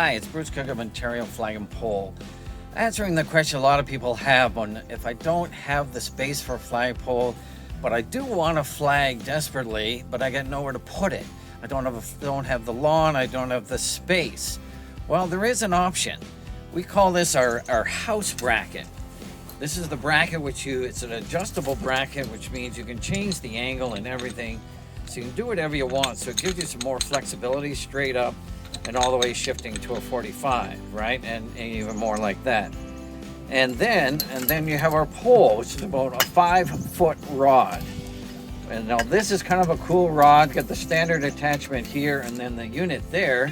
Hi, it's Bruce Cook of Ontario Flag and Pole. Answering the question a lot of people have on if I don't have the space for a flagpole, but I do want a flag desperately, but I got nowhere to put it. I don't have the lawn, I don't have the space. Well, there is an option. We call this our house bracket. This is the bracket it's an adjustable bracket, which means you can change the angle and everything. So you can do whatever you want. So it gives you some more flexibility straight up and all the way shifting to a 45, right? And even more like that. And then you have our pole, which is about a 5-foot rod. And now this is kind of a cool rod. Got the standard attachment here, and then the unit there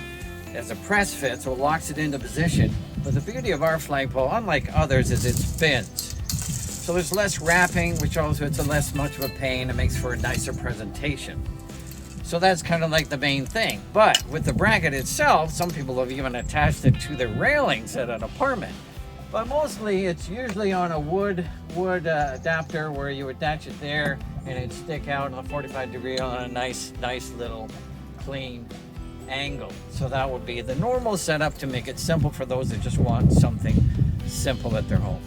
has a press fit, so it locks it into position. But the beauty of our flagpole, unlike others, is it spins. So there's less wrapping, which also it's less much of a pain. It makes for a nicer presentation. So that's kind of like the main thing. But with the bracket itself, some people have even attached it to the railings at an apartment. But mostly it's usually on a wood adapter where you attach it there and it'd stick out on a 45-degree on a nice little clean angle. So that would be the normal setup to make it simple for those that just want something simple at their home.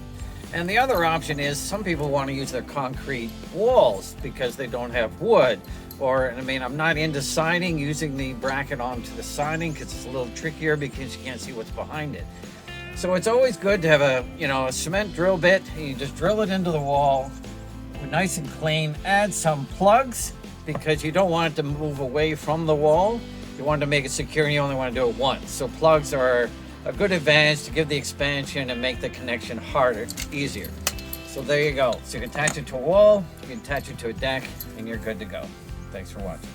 And the other option is some people want to use their concrete walls because they don't have wood. Or, I'm not into siding, using the bracket onto the siding because it's a little trickier because you can't see what's behind it. So it's always good to have a cement drill bit. You just drill it into the wall, nice and clean. Add some plugs because you don't want it to move away from the wall. You want to make it secure and you only want to do it once. So plugs are a good advantage to give the expansion and make the connection harder, easier. So there you go. So you can attach it to a wall, you can attach it to a deck, and you're good to go. Thanks for watching.